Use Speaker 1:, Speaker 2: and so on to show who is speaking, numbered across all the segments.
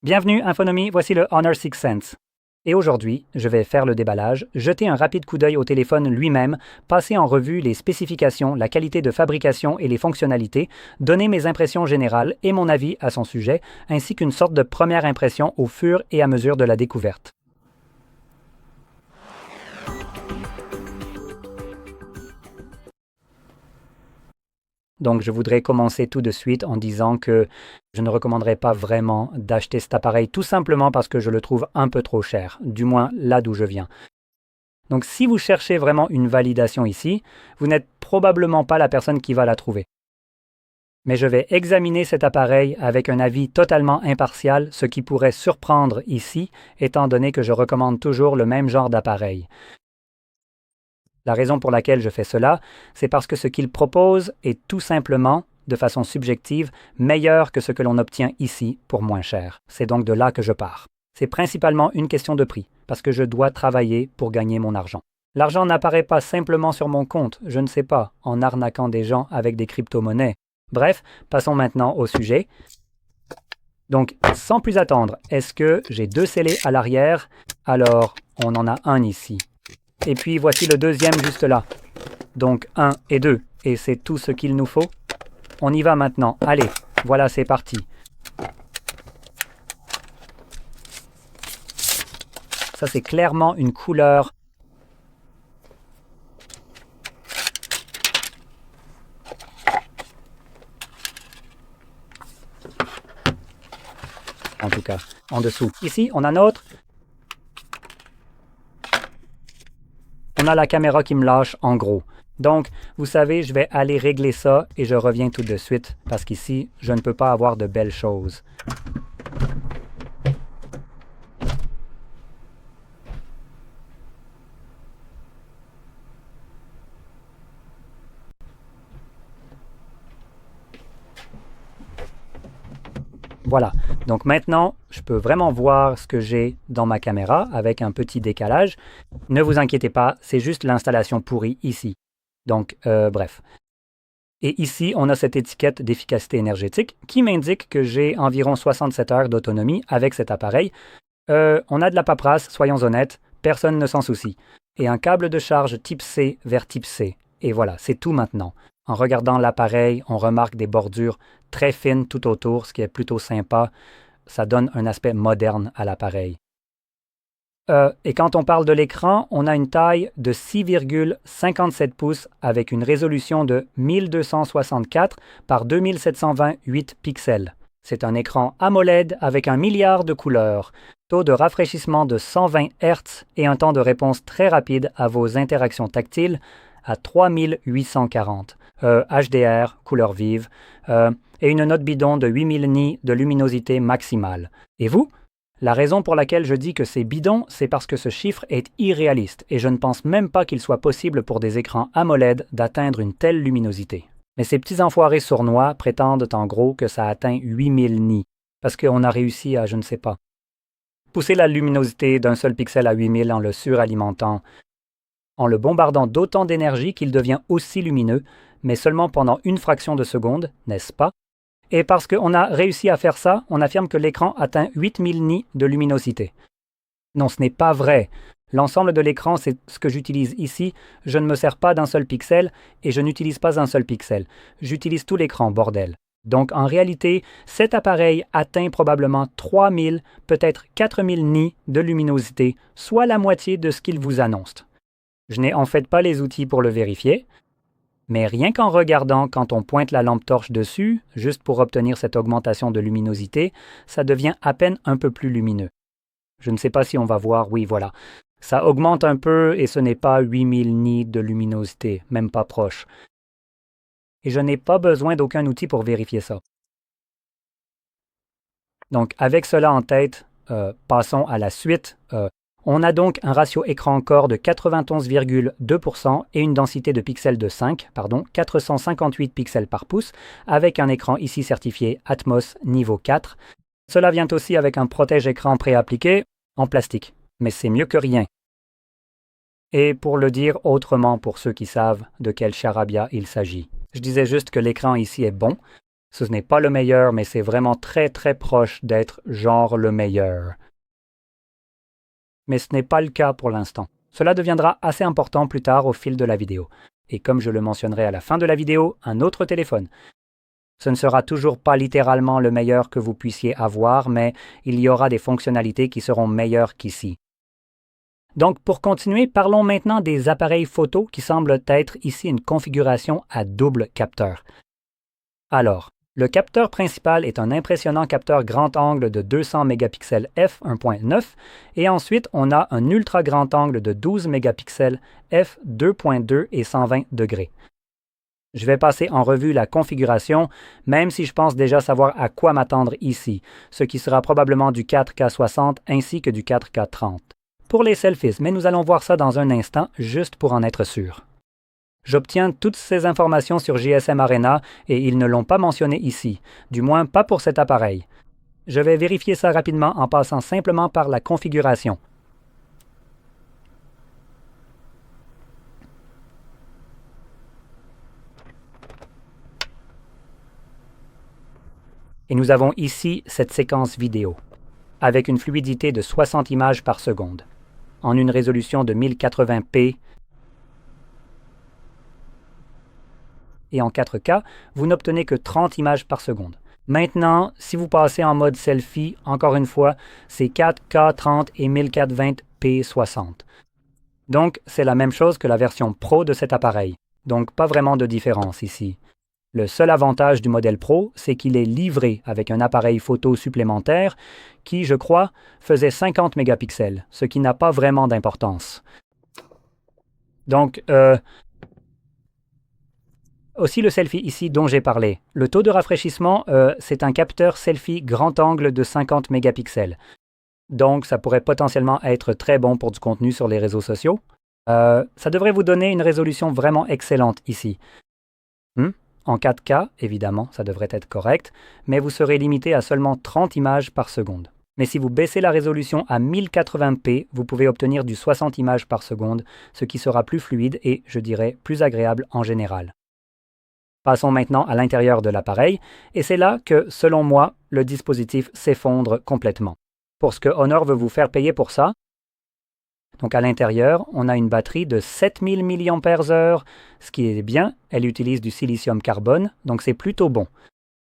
Speaker 1: Bienvenue Infonomie, voici le Honor 6 Sense. Et aujourd'hui, je vais faire le déballage, jeter un rapide coup d'œil au téléphone lui-même, passer en revue les spécifications, la qualité de fabrication et les fonctionnalités, donner mes impressions générales et mon avis à son sujet, ainsi qu'une sorte de première impression au fur et à mesure de la découverte. Donc, je voudrais commencer tout de suite en disant que je ne recommanderais pas vraiment d'acheter cet appareil tout simplement parce que je le trouve un peu trop cher, du moins là d'où je viens. Donc, si vous cherchez vraiment une validation ici, vous n'êtes probablement pas la personne qui va la trouver. Mais je vais examiner cet appareil avec un avis totalement impartial, ce qui pourrait surprendre ici, étant donné que je recommande toujours le même genre d'appareil. La raison pour laquelle je fais cela, c'est parce que ce qu'il propose est tout simplement, de façon subjective, meilleur que ce que l'on obtient ici pour moins cher. C'est donc de là que je pars. C'est principalement une question de prix, parce que je dois travailler pour gagner mon argent. L'argent n'apparaît pas simplement sur mon compte, je ne sais pas, en arnaquant des gens avec des crypto-monnaies. Bref, passons maintenant au sujet. Donc, sans plus attendre, est-ce que j'ai deux scellés à l'arrière? Alors, on en a un ici. Et puis voici le deuxième juste là. Donc 1 et 2. Et c'est tout ce qu'il nous faut. On y va maintenant. Allez, voilà, c'est parti. Ça, c'est clairement une couleur. En tout cas, en dessous. Ici, on a notre. On a la caméra qui me lâche en gros. Donc, vous savez, je vais aller régler ça et je reviens tout de suite parce qu'ici, je ne peux pas avoir de belles choses. Voilà, donc maintenant, je peux vraiment voir ce que j'ai dans ma caméra avec un petit décalage. Ne vous inquiétez pas, c'est juste l'installation pourrie ici. Donc, bref. Et ici, on a cette étiquette d'efficacité énergétique qui m'indique que j'ai environ 67 heures d'autonomie avec cet appareil. On a de la paperasse, soyons honnêtes, personne ne s'en soucie. Et un câble de charge type C vers type C. Et voilà, c'est tout maintenant. En regardant l'appareil, on remarque des bordures très fines tout autour, ce qui est plutôt sympa. Ça donne un aspect moderne à l'appareil. Et quand on parle de l'écran, on a une taille de 6,57 pouces avec une résolution de 1264 par 2728 pixels. C'est un écran AMOLED avec 1 milliard de couleurs, taux de rafraîchissement de 120 Hz et un temps de réponse très rapide à vos interactions tactiles à 3840. HDR, couleur vive, et une note bidon de 8000 nits de luminosité maximale. Et vous? La raison pour laquelle je dis que c'est bidon, c'est parce que ce chiffre est irréaliste et je ne pense même pas qu'il soit possible pour des écrans AMOLED d'atteindre une telle luminosité. Mais ces petits enfoirés sournois prétendent en gros que ça atteint 8000 nits, parce qu'on a réussi à, je ne sais pas, pousser la luminosité d'un seul pixel à 8000 en le suralimentant, en le bombardant d'autant d'énergie qu'il devient aussi lumineux, mais seulement pendant une fraction de seconde, n'est-ce pas? Et parce qu'on a réussi à faire ça, on affirme que l'écran atteint 8000 nits de luminosité. Non, ce n'est pas vrai. L'ensemble de l'écran, c'est ce que j'utilise ici. Je ne me sers pas d'un seul pixel et je n'utilise pas un seul pixel. J'utilise tout l'écran, bordel. Donc en réalité, cet appareil atteint probablement 3000, peut-être 4000 nits de luminosité, soit la moitié de ce qu'il vous annonce. Je n'ai en fait pas les outils pour le vérifier. Mais rien qu'en regardant quand on pointe la lampe torche dessus, juste pour obtenir cette augmentation de luminosité, ça devient à peine un peu plus lumineux. Je ne sais pas si on va voir, oui voilà. Ça augmente un peu et ce n'est pas 8000 nits de luminosité, même pas proche. Et je n'ai pas besoin d'aucun outil pour vérifier ça. Donc avec cela en tête, passons à la suite. On a donc un ratio écran-corps de 91,2% et une densité de pixels de 458 pixels par pouce, avec un écran ici certifié Atmos niveau 4. Cela vient aussi avec un protège-écran préappliqué en plastique, mais c'est mieux que rien. Et pour le dire autrement pour ceux qui savent de quel charabia il s'agit, je disais juste que l'écran ici est bon, Ce n'est pas le meilleur, mais c'est vraiment très très proche d'être genre le meilleur. Mais ce n'est pas le cas pour l'instant. Cela deviendra assez important plus tard au fil de la vidéo. Et comme je le mentionnerai à la fin de la vidéo, un autre téléphone. Ce ne sera toujours pas littéralement le meilleur que vous puissiez avoir, mais il y aura des fonctionnalités qui seront meilleures qu'ici. Donc pour continuer, parlons maintenant des appareils photo qui semblent être ici une configuration à double capteur. Alors, le capteur principal est un impressionnant capteur grand angle de 200 mégapixels f 1.9 et ensuite on a un ultra grand angle de 12 mégapixels f 2.2 et 120 degrés. Je vais passer en revue la configuration, même si je pense déjà savoir à quoi m'attendre ici, ce qui sera probablement du 4K 60 ainsi que du 4K 30. Pour les selfies, mais nous allons voir ça dans un instant, juste pour en être sûr. J'obtiens toutes ces informations sur GSM Arena et ils ne l'ont pas mentionné ici, du moins pas pour cet appareil. Je vais vérifier ça rapidement en passant simplement par la configuration. Et nous avons ici cette séquence vidéo, avec une fluidité de 60 images par seconde, en une résolution de 1080p, et en 4K, vous n'obtenez que 30 images par seconde. Maintenant, si vous passez en mode selfie, encore une fois, c'est 4K 30 et 1420p 60. Donc, c'est la même chose que la version Pro de cet appareil. Donc, pas vraiment de différence ici. Le seul avantage du modèle Pro, c'est qu'il est livré avec un appareil photo supplémentaire qui, je crois, faisait 50 mégapixels, ce qui n'a pas vraiment d'importance. Donc, aussi le selfie ici dont j'ai parlé. Le taux de rafraîchissement, c'est un capteur selfie grand angle de 50 mégapixels. Donc, ça pourrait potentiellement être très bon pour du contenu sur les réseaux sociaux. Ça devrait vous donner une résolution vraiment excellente ici. En 4K, évidemment, ça devrait être correct, mais vous serez limité à seulement 30 images par seconde. Mais si vous baissez la résolution à 1080p, vous pouvez obtenir du 60 images par seconde, ce qui sera plus fluide et, je dirais, plus agréable en général. Passons maintenant à l'intérieur de l'appareil, et c'est là que, selon moi, le dispositif s'effondre complètement. Pour ce que Honor veut vous faire payer pour ça, donc à l'intérieur, on a une batterie de 7000 mAh, ce qui est bien, elle utilise du silicium carbone, donc c'est plutôt bon.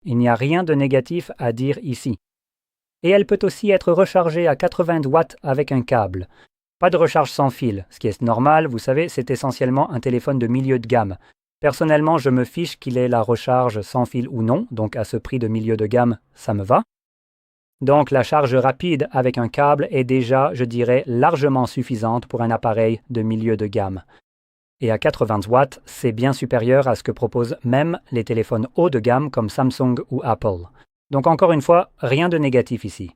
Speaker 1: Il n'y a rien de négatif à dire ici. Et elle peut aussi être rechargée à 80 watts avec un câble. Pas de recharge sans fil, ce qui est normal, vous savez, c'est essentiellement un téléphone de milieu de gamme. Personnellement, je me fiche qu'il ait la recharge sans fil ou non, donc à ce prix de milieu de gamme, ça me va. Donc la charge rapide avec un câble est déjà, je dirais, largement suffisante pour un appareil de milieu de gamme. Et à 80 watts, c'est bien supérieur à ce que proposent même les téléphones haut de gamme comme Samsung ou Apple. Donc encore une fois, rien de négatif ici.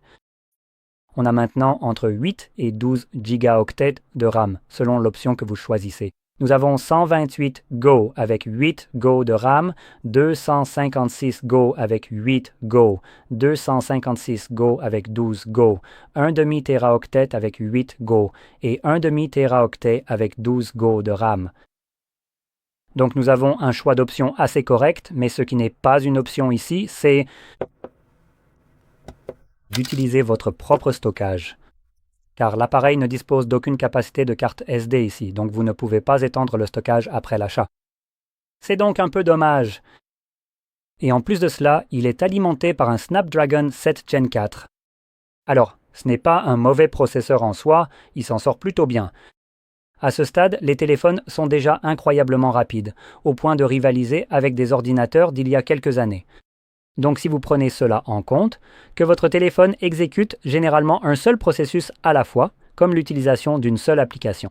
Speaker 1: On a maintenant entre 8 et 12 gigaoctets de RAM, selon l'option que vous choisissez. Nous avons 128 Go avec 8 Go de RAM, 256 Go avec 8 Go, 256 Go avec 12 Go, 1,5 Teraoctet avec 8 Go et 1,5 Teraoctet avec 12 Go de RAM. Donc nous avons un choix d'options assez correct, mais ce qui n'est pas une option ici, c'est d'utiliser votre propre stockage. Car l'appareil ne dispose d'aucune capacité de carte SD ici, donc vous ne pouvez pas étendre le stockage après l'achat. C'est donc un peu dommage. Et en plus de cela, il est alimenté par un Snapdragon 7 Gen 4. Alors, ce n'est pas un mauvais processeur en soi, il s'en sort plutôt bien. À ce stade, les téléphones sont déjà incroyablement rapides, au point de rivaliser avec des ordinateurs d'il y a quelques années. Donc si vous prenez cela en compte, que votre téléphone exécute généralement un seul processus à la fois, comme l'utilisation d'une seule application.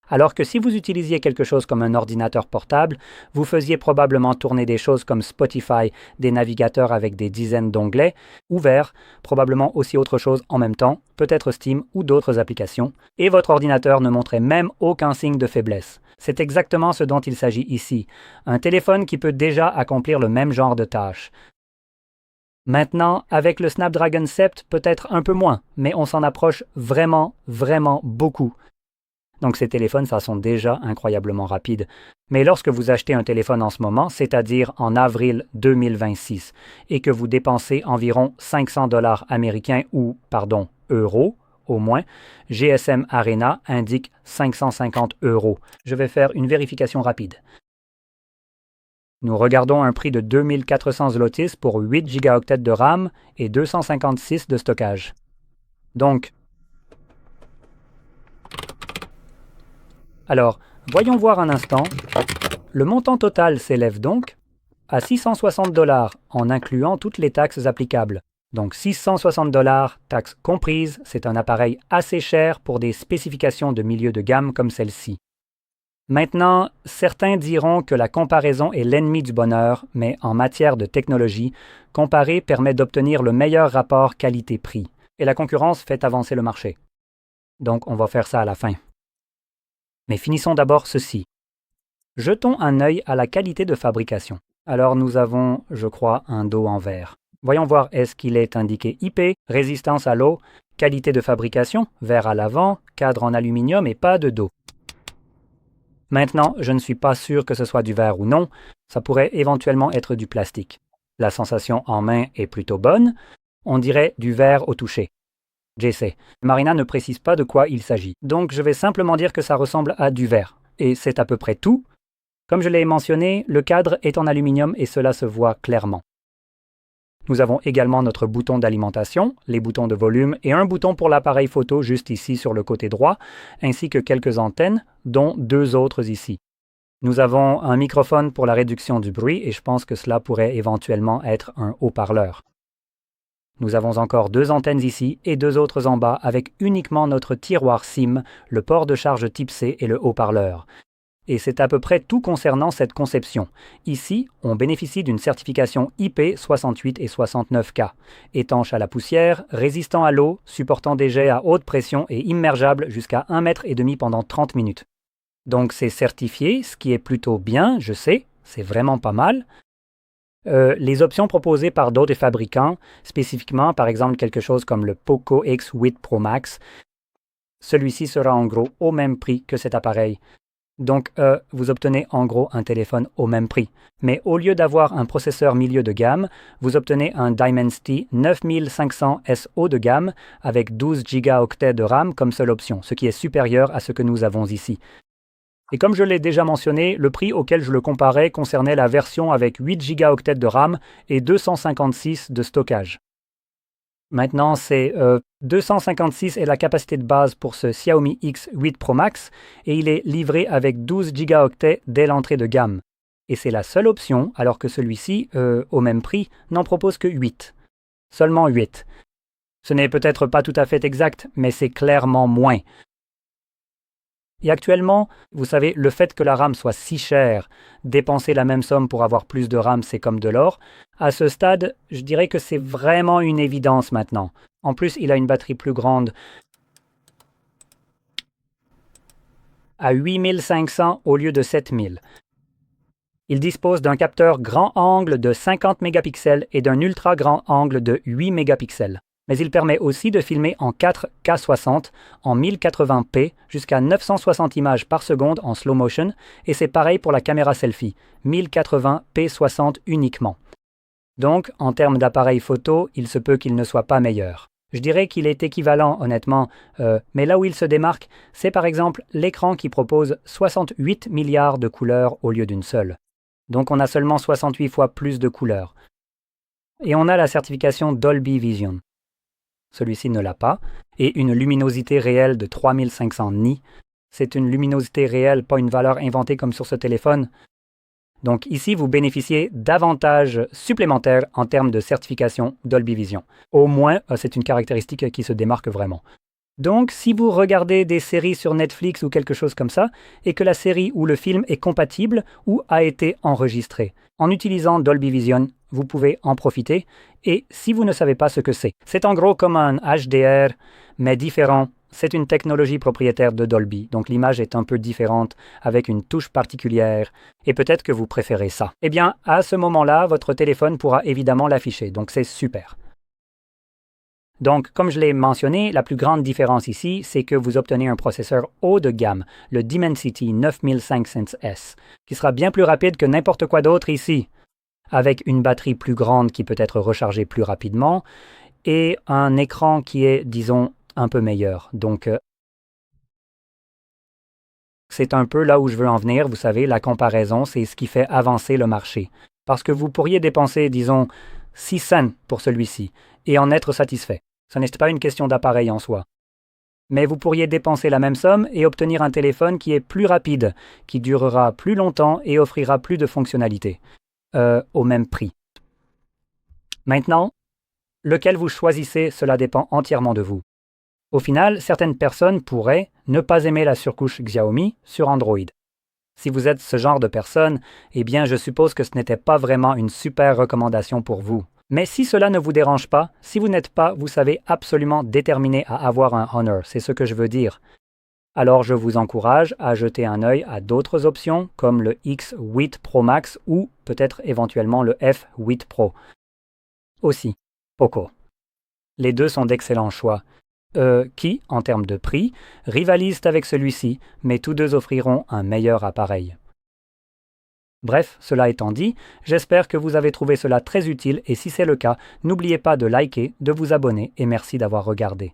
Speaker 1: Alors que si vous utilisiez quelque chose comme un ordinateur portable, vous faisiez probablement tourner des choses comme Spotify, des navigateurs avec des dizaines d'onglets, ouverts, probablement aussi autre chose en même temps, peut-être Steam ou d'autres applications, et votre ordinateur ne montrait même aucun signe de faiblesse. C'est exactement ce dont il s'agit ici, un téléphone qui peut déjà accomplir le même genre de tâches. Maintenant, avec le Snapdragon 7, peut-être un peu moins, mais on s'en approche vraiment, vraiment beaucoup. Donc ces téléphones, ça sont déjà incroyablement rapides. Mais lorsque vous achetez un téléphone en ce moment, c'est-à-dire en avril 2026, et que vous dépensez environ 500 dollars américains ou, pardon, euros, au moins, GSM Arena indique 550 euros. Je vais faire une vérification rapide. Nous regardons un prix de 2400 zlotys pour 8 gigaoctets de RAM et 256 de stockage. Donc, alors, voyons voir un instant. Le montant total s'élève donc à 660 dollars en incluant toutes les taxes applicables. Donc 660 dollars, taxes comprises, c'est un appareil assez cher pour des spécifications de milieu de gamme comme celle-ci. Maintenant, certains diront que la comparaison est l'ennemi du bonheur, mais en matière de technologie, comparer permet d'obtenir le meilleur rapport qualité-prix, et la concurrence fait avancer le marché. Donc on va faire ça à la fin. Mais finissons d'abord ceci. Jetons un œil à la qualité de fabrication. Alors nous avons, je crois, un dos en verre. Voyons voir est-ce qu'il est indiqué IP, résistance à l'eau, qualité de fabrication, verre à l'avant, cadre en aluminium et pas de dos. Maintenant, je ne suis pas sûr que ce soit du verre ou non, ça pourrait éventuellement être du plastique. La sensation en main est plutôt bonne, on dirait du verre au toucher. J'essaie. Marina ne précise pas de quoi il s'agit, donc je vais simplement dire que ça ressemble à du verre. Et c'est à peu près tout. Comme je l'ai mentionné, le cadre est en aluminium et cela se voit clairement. Nous avons également notre bouton d'alimentation, les boutons de volume et un bouton pour l'appareil photo juste ici sur le côté droit, ainsi que quelques antennes, dont 2 autres ici. Nous avons un microphone pour la réduction du bruit et je pense que cela pourrait éventuellement être un haut-parleur. Nous avons encore 2 antennes ici et 2 autres en bas avec uniquement notre tiroir SIM, le port de charge type C et le haut-parleur. Et c'est à peu près tout concernant cette conception. Ici, on bénéficie d'une certification IP 68 et 69K, étanche à la poussière, résistant à l'eau, supportant des jets à haute pression et immergeable jusqu'à 1,5 m pendant 30 minutes. Donc c'est certifié, ce qui est plutôt bien, je sais, c'est vraiment pas mal. Les options proposées par d'autres fabricants, spécifiquement par exemple quelque chose comme le Poco X8 Pro Max, celui-ci sera en gros au même prix que cet appareil. Donc, vous obtenez en gros un téléphone au même prix. Mais au lieu d'avoir un processeur milieu de gamme, vous obtenez un Dimensity 9500 SO de gamme avec 12 gigaoctets de RAM comme seule option, ce qui est supérieur à ce que nous avons ici. Et comme je l'ai déjà mentionné, le prix auquel je le comparais concernait la version avec 8 gigaoctets de RAM et 256 de stockage. Maintenant, c'est 256 est la capacité de base pour ce Xiaomi X8 Pro Max et il est livré avec 12 gigaoctets dès l'entrée de gamme. Et c'est la seule option, alors que celui-ci, au même prix, n'en propose que 8. Seulement 8. Ce n'est peut-être pas tout à fait exact, mais c'est clairement moins. Et actuellement, vous savez, le fait que la RAM soit si chère, dépenser la même somme pour avoir plus de RAM, c'est comme de l'or. À ce stade, je dirais que c'est vraiment une évidence maintenant. En plus, il a une batterie plus grande, à 8500 au lieu de 7000. Il dispose d'un capteur grand angle de 50 mégapixels et d'un ultra grand angle de 8 mégapixels. Mais il permet aussi de filmer en 4K60 en 1080p jusqu'à 960 images par seconde en slow motion et c'est pareil pour la caméra selfie, 1080p60 uniquement. Donc, en termes d'appareil photo, il se peut qu'il ne soit pas meilleur. Je dirais qu'il est équivalent, honnêtement, mais là où il se démarque, c'est par exemple l'écran qui propose 68 milliards de couleurs au lieu d'une seule. Donc on a seulement 68 fois plus de couleurs. Et on a la certification Dolby Vision. Celui-ci ne l'a pas, et une luminosité réelle de 3500 nits. C'est une luminosité réelle, pas une valeur inventée comme sur ce téléphone. Donc ici, vous bénéficiez d'avantages supplémentaires en termes de certification Dolby Vision. Au moins, c'est une caractéristique qui se démarque vraiment. Donc, si vous regardez des séries sur Netflix ou quelque chose comme ça, et que la série ou le film est compatible ou a été enregistré, en utilisant Dolby Vision, vous pouvez en profiter. Et si vous ne savez pas ce que c'est en gros comme un HDR, mais différent. C'est une technologie propriétaire de Dolby, donc l'image est un peu différente, avec une touche particulière, et peut-être que vous préférez ça. Eh bien, à ce moment-là, votre téléphone pourra évidemment l'afficher, donc c'est super. Donc, comme je l'ai mentionné, la plus grande différence ici, c'est que vous obtenez un processeur haut de gamme, le Dimensity 9500S, qui sera bien plus rapide que n'importe quoi d'autre ici, avec une batterie plus grande qui peut être rechargée plus rapidement, et un écran qui est, disons, un peu meilleur. Donc, c'est un peu là où je veux en venir, vous savez, la comparaison, c'est ce qui fait avancer le marché. Parce que vous pourriez dépenser, disons, 6 cents pour celui-ci, et en être satisfait. Ce n'est pas une question d'appareil en soi. Mais vous pourriez dépenser la même somme et obtenir un téléphone qui est plus rapide, qui durera plus longtemps et offrira plus de fonctionnalités, au même prix. Maintenant, lequel vous choisissez, cela dépend entièrement de vous. Au final, certaines personnes pourraient ne pas aimer la surcouche Xiaomi sur Android. Si vous êtes ce genre de personne, eh bien je suppose que ce n'était pas vraiment une super recommandation pour vous. Mais si cela ne vous dérange pas, si vous n'êtes pas, vous savez, absolument déterminé à avoir un Honor, c'est ce que je veux dire. Alors je vous encourage à jeter un œil à d'autres options comme le X8 Pro Max ou peut-être éventuellement le F8 Pro. Aussi, Poco. Les deux sont d'excellents choix, qui, en termes de prix, rivalisent avec celui-ci, mais tous deux offriront un meilleur appareil. Bref, cela étant dit, j'espère que vous avez trouvé cela très utile et si c'est le cas, n'oubliez pas de liker, de vous abonner et merci d'avoir regardé.